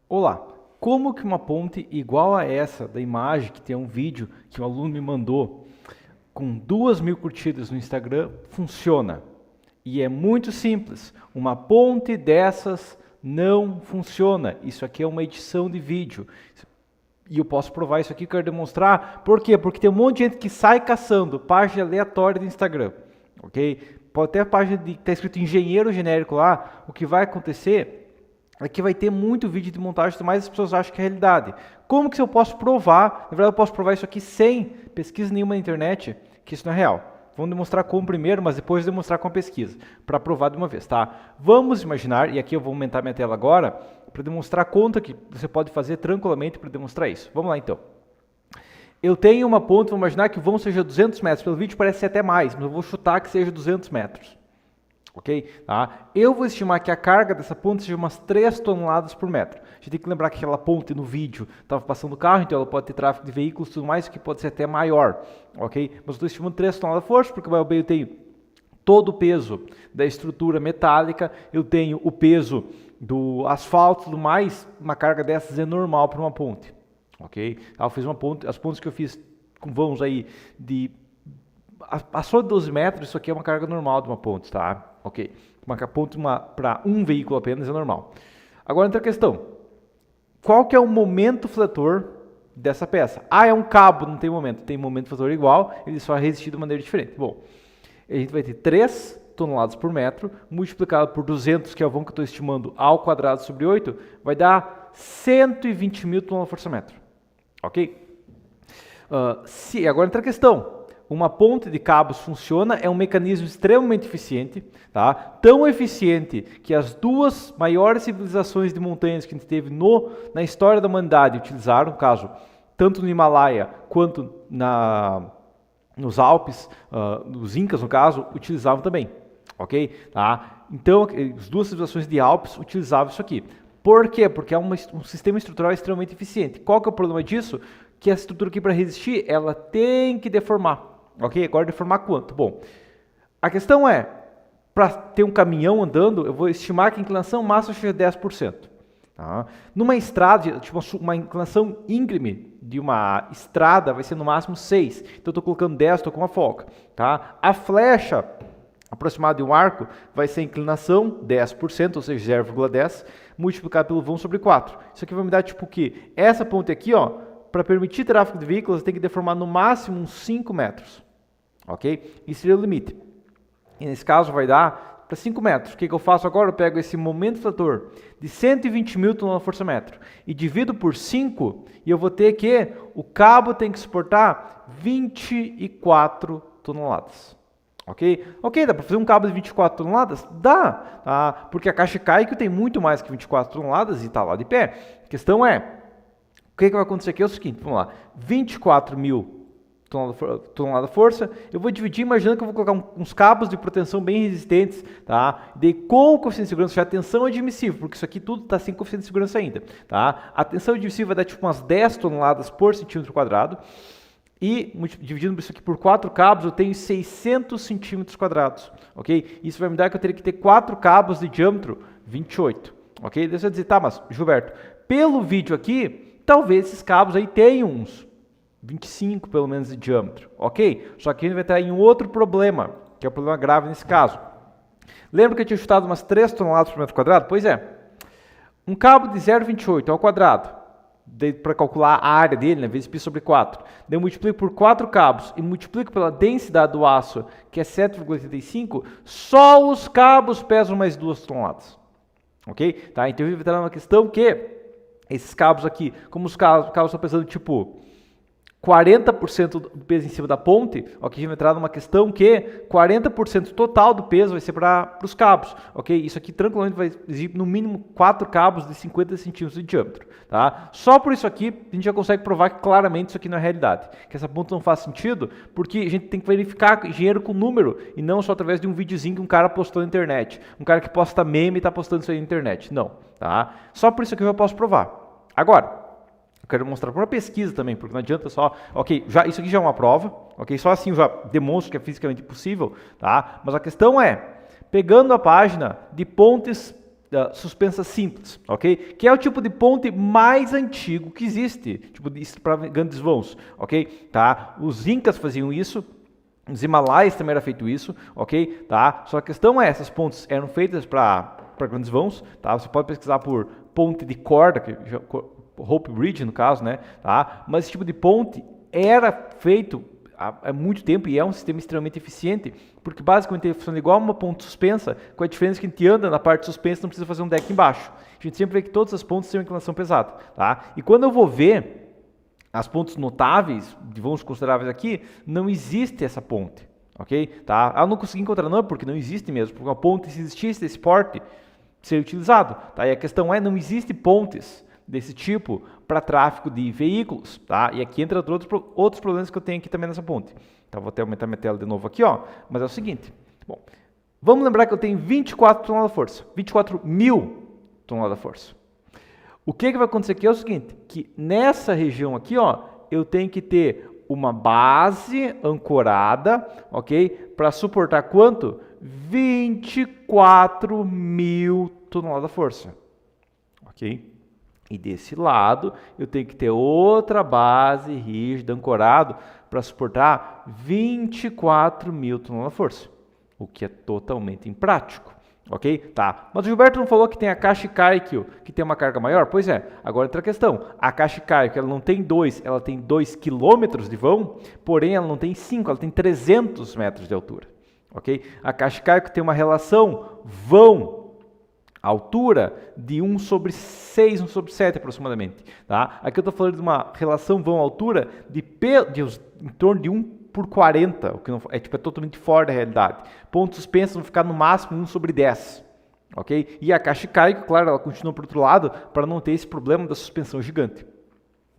Olá, como que uma ponte igual a essa da imagem, que tem um vídeo que um aluno me mandou, com 2.000 curtidas no Instagram, funciona? E é muito simples, uma ponte dessas não funciona. Isso aqui é uma edição de vídeo. E eu posso provar isso aqui, quero demonstrar. Por quê? Porque tem um monte de gente que sai caçando página aleatória do Instagram, ok? Pode ter a página que está escrito engenheiro genérico lá, o que vai acontecer é que vai ter muito vídeo de montagem, mas as pessoas acham que é realidade. Como que eu posso provar? Na verdade, eu posso provar isso aqui sem pesquisa nenhuma na internet, que isso não é real. Vamos demonstrar como primeiro, mas depois demonstrar com a pesquisa, para provar de uma vez, tá? Vamos imaginar, e aqui eu vou aumentar minha tela agora, para demonstrar a conta que você pode fazer tranquilamente para demonstrar isso. Vamos lá então. Eu tenho uma ponte, vamos imaginar que o vão seja 200 metros, pelo vídeo parece ser até mais, mas eu vou chutar que seja 200 metros. Ok? Tá? Eu vou estimar que a carga dessa ponte seja umas 3 toneladas por metro. A gente tem que lembrar que aquela ponte no vídeo estava passando o carro, então ela pode ter tráfego de veículos e tudo mais, que pode ser até maior. Ok? Mas eu estou estimando 3 toneladas de força, porque eu tenho todo o peso da estrutura metálica, eu tenho o peso do asfalto e tudo mais, uma carga dessas é normal para uma ponte. Ok? Eu fiz uma ponte, as pontes que eu fiz com vãos aí de passou de 12 metros, isso aqui é uma carga normal de uma ponte, tá? Ok. Uma ponte para um veículo apenas é normal. Agora entra a questão. Qual que é o momento fletor dessa peça? Ah, é um cabo, não tem momento. Tem momento fletor igual, ele só vai resistir de maneira diferente. Bom, a gente vai ter 3 toneladas por metro, multiplicado por 200, que é o vão que eu estou estimando, ao quadrado sobre 8, vai dar 120 mil toneladas por metro. Ok? Agora entra a questão. Uma ponte de cabos funciona, é um mecanismo extremamente eficiente, tá? Tão eficiente que as duas maiores civilizações de montanhas que a gente teve na história da humanidade utilizaram, no caso, tanto no Himalaia quanto nos Alpes, os Incas, no caso, utilizavam também, ok? Tá? Então, as duas civilizações de Alpes utilizavam isso aqui. Por quê? Porque é um sistema estrutural extremamente eficiente. Qual que é o problema disso? Que a estrutura aqui, para resistir, ela tem que deformar. Ok? Agora deformar quanto? Bom, a questão é, para ter um caminhão andando, eu vou estimar que a inclinação máxima seja 10%. Tá? Numa estrada, tipo uma inclinação íngreme de uma estrada vai ser no máximo 6. Então eu estou colocando 10, estou com uma folga. Tá? A flecha aproximada de um arco vai ser a inclinação 10%, ou seja, 0,10, multiplicado pelo vão sobre 4. Isso aqui vai me dar tipo o quê? Essa ponte aqui, ó, para permitir tráfego de veículos, tem que deformar no máximo uns 5 metros. Ok? Isso seria o limite. E nesse caso vai dar para 5 metros. O que eu faço agora? Eu pego esse momento fletor de 120 mil toneladas por metro e divido por 5 e eu vou ter que o cabo tem que suportar 24 toneladas. Ok? Ok, dá para fazer um cabo de 24 toneladas? Dá, tá? Porque a caixa Kaico tem muito mais que 24 toneladas e está lá de pé. A questão é, o que vai acontecer aqui é o seguinte, vamos lá, 24 mil tonelada de força, eu vou dividir imaginando que eu vou colocar uns cabos de proteção bem resistentes, tá? Daí com o coeficiente de segurança, já a tensão admissível, porque isso aqui tudo está sem coeficiente de segurança ainda, tá? A tensão admissível vai dar tipo umas 10 toneladas por centímetro quadrado, e dividindo isso aqui por 4 cabos, eu tenho 600 centímetros quadrados, ok? Isso vai me dar que eu teria que ter 4 cabos de diâmetro 28, ok? Deixa eu dizer, tá, mas Gilberto, pelo vídeo aqui, talvez esses cabos aí tenham uns 25 pelo menos de diâmetro, ok? Só que a gente vai ter em um outro problema, que é o problema grave nesse caso. Lembra que eu tinha chutado umas 3 toneladas por metro quadrado? Pois é. Um cabo de 0,28 ao quadrado, para calcular a área dele, né, vezes π sobre 4. Daí eu multiplico por 4 cabos e multiplico pela densidade do aço, que é 7,85, só os cabos pesam mais 2 toneladas. Ok? Tá? Então eu vou entrar numa questão que esses cabos aqui, como os cabos estão pesando tipo 40% do peso em cima da ponte, ok? A gente vai entrar numa questão que 40% total do peso vai ser para os cabos, ok? Isso aqui tranquilamente vai exigir no mínimo 4 cabos de 50 centímetros de diâmetro, tá? Só por isso aqui a gente já consegue provar que claramente isso aqui não é realidade, que essa ponte não faz sentido, porque a gente tem que verificar engenheiro com número e não só através de um videozinho que um cara postou na internet, um cara que posta meme e está postando isso aí na internet, não, tá? Só por isso aqui eu já posso provar. Agora, eu quero mostrar para uma pesquisa também, porque não adianta só, ok, isso aqui já é uma prova, ok, só assim eu já demonstro que é fisicamente possível, tá? Mas a questão é, pegando a página de pontes suspensa simples, ok? Que é o tipo de ponte mais antigo que existe, tipo para grandes vãos, ok? Tá? Os Incas faziam isso, os Himalaias também era feito isso, ok? Tá? Só a questão é, essas pontes eram feitas para grandes vãos, tá? Você pode pesquisar por ponte de corda, Rope Bridge no caso, né? Tá? Mas esse tipo de ponte era feito há muito tempo e é um sistema extremamente eficiente, porque basicamente ele funciona igual uma ponte suspensa, com a diferença que a gente anda na parte suspensa, não precisa fazer um deck embaixo. A gente sempre vê que todas as pontes têm uma inclinação pesada, tá? E quando eu vou ver as pontes notáveis, de vãos consideráveis aqui, não existe essa ponte, ok? Tá? Eu não consegui encontrar não, porque não existe mesmo, porque uma ponte, se existisse desse porte, seria utilizado, tá? E a questão é, não existe pontes desse tipo para tráfego de veículos, tá? E aqui entra outros problemas que eu tenho aqui também nessa ponte. Então vou até aumentar minha tela de novo aqui, ó. Mas é o seguinte, bom, vamos lembrar que eu tenho 24 toneladas de força, 24 mil toneladas de força. O que vai acontecer aqui é o seguinte, que nessa região aqui, ó, eu tenho que ter uma base ancorada, ok? Para suportar quanto? 24 mil toneladas de força, ok? E desse lado, eu tenho que ter outra base rígida, ancorado, para suportar 24 mil toneladas de força, o que é totalmente imprático, ok? Tá, mas o Gilberto não falou que tem a Kashikaikyo, que tem uma carga maior? Pois é, agora entra a questão, a Kashikaikyo, ela não tem 2, ela tem 2 km de vão, porém ela não tem 5, ela tem 300 metros de altura, ok? A Kashikaikyo tem uma relação vão altura de 1 sobre 6, 1 sobre 7 aproximadamente. Tá? Aqui eu estou falando de uma relação vão-altura de em torno de 1 por 40, o que não, é totalmente fora da realidade. Pontos suspensos vão ficar no máximo 1 sobre 10. Okay? E a Kashikaikyo, claro, ela continua para o outro lado para não ter esse problema da suspensão gigante.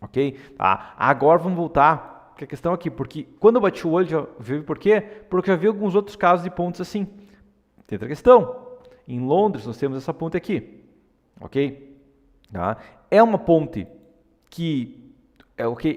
Ok? Tá? Agora vamos voltar para a questão aqui, porque quando eu bati o olho, já viu por quê? Porque eu já vi alguns outros casos de pontos assim. Tem outra questão. Em Londres, nós temos essa ponte aqui, ok? Tá? É uma ponte que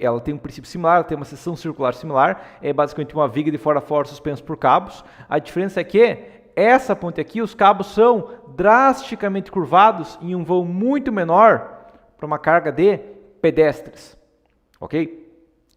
ela tem um princípio similar, ela tem uma seção circular similar, é basicamente uma viga de fora a fora suspensa por cabos. A diferença é que essa ponte aqui, os cabos são drasticamente curvados em um vão muito menor para uma carga de pedestres, ok?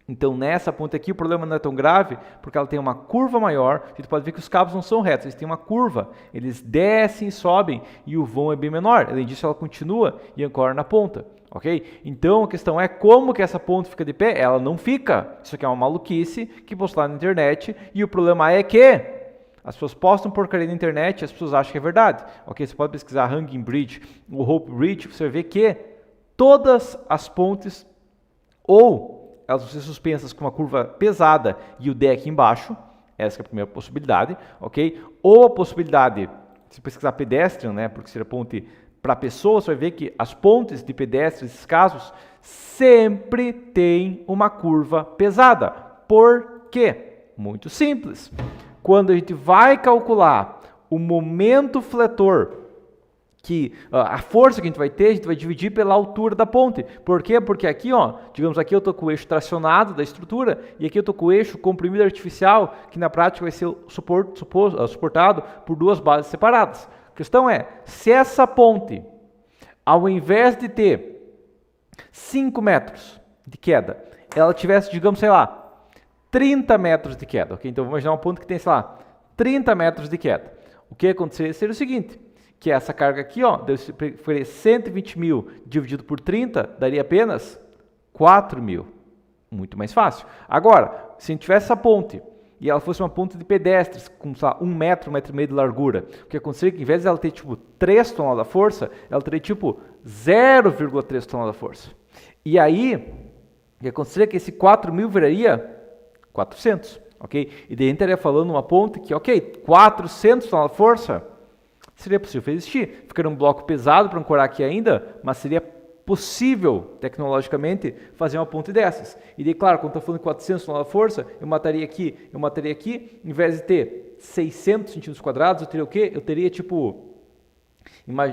Então, nessa ponte aqui, o problema não é tão grave, porque ela tem uma curva maior. A gente pode ver que os cabos não são retos, eles têm uma curva. Eles descem e sobem, e o vão é bem menor. Além disso, ela continua e ancora na ponta, ok? Então, a questão é como que essa ponte fica de pé? Ela não fica. Isso aqui é uma maluquice que postaram na internet, e o problema é que as pessoas postam porcaria na internet e as pessoas acham que é verdade, ok? Você pode pesquisar Hanging Bridge, o Hope Bridge, você vai ver que todas as pontes, ou elas vão ser suspensas com uma curva pesada e o deck embaixo, essa é a primeira possibilidade, ok? Ou a possibilidade, se pesquisar pedestrian, né, porque seria ponte para pessoas, você vai ver que as pontes de pedestres, nesses casos, sempre tem uma curva pesada. Por quê? Muito simples. Quando a gente vai calcular o momento fletor, que a força que a gente vai dividir pela altura da ponte. Por quê? Porque aqui, ó, digamos aqui eu estou com o eixo tracionado da estrutura e aqui eu estou com o eixo comprimido artificial, que na prática vai ser suportado por duas bases separadas. A questão é, se essa ponte, ao invés de ter 5 metros de queda, ela tivesse, digamos, sei lá, 30 metros de queda, ok? Então vamos imaginar uma ponte que tem, sei lá, 30 metros de queda. O que aconteceria seria o seguinte, que essa carga aqui, ó, foi 120 mil dividido por 30, daria apenas 4 mil. Muito mais fácil. Agora, se a gente tivesse essa ponte e ela fosse uma ponte de pedestres com, sei lá, 1 metro, 1,5 metro de largura, o que aconteceria é que, em vez de ela ter tipo 3 toneladas de força, ela teria tipo 0,3 toneladas de força. E aí, o que aconteceria é que esse 4 mil viraria 400, ok? E daí a gente estaria falando uma ponte que, ok, 400 toneladas de força, seria possível existir. Ficaria um bloco pesado para ancorar aqui ainda, mas seria possível, tecnologicamente, fazer uma ponte dessas. E daí, claro, quando estou falando de 400 toneladas de força, eu mataria aqui, em vez de ter 600 centímetros quadrados, eu teria o quê? Eu teria, tipo,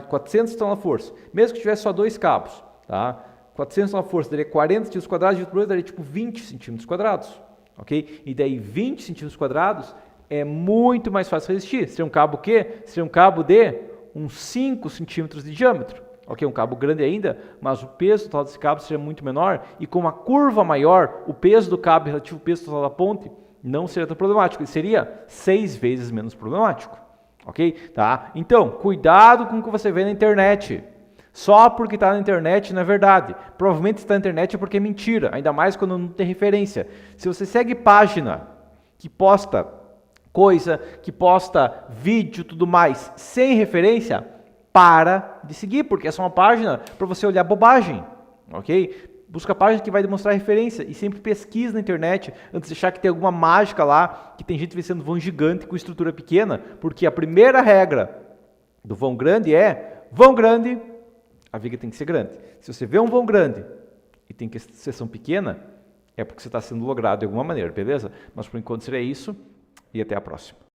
400 toneladas de força. Mesmo que tivesse só 2 cabos, tá? 400 toneladas de força daria 40 centímetros quadrados, e outro daria, tipo, 20 centímetros quadrados, ok? E daí, 20 centímetros quadrados é muito mais fácil resistir. Seria um cabo o quê? Seria um cabo de uns 5 centímetros de diâmetro. Ok, um cabo grande ainda, mas o peso total desse cabo seria muito menor, e com uma curva maior, o peso do cabo relativo ao peso total da ponte não seria tão problemático, ele seria 6 vezes menos problemático. Ok? Tá? Então, cuidado com o que você vê na internet. Só porque está na internet não é verdade. Provavelmente está na internet é porque é mentira, ainda mais quando não tem referência. Se você segue página que posta coisa, que posta vídeo, tudo mais, sem referência, para de seguir, porque essa é uma página para você olhar bobagem, ok? Busca a página que vai demonstrar referência e sempre pesquisa na internet antes de achar que tem alguma mágica lá, que tem gente vencendo vão gigante com estrutura pequena, porque a primeira regra do vão grande é vão grande, a viga tem que ser grande. Se você vê um vão grande e tem que seção pequena, é porque você está sendo logrado de alguma maneira, beleza? Mas por enquanto seria isso e até a próxima.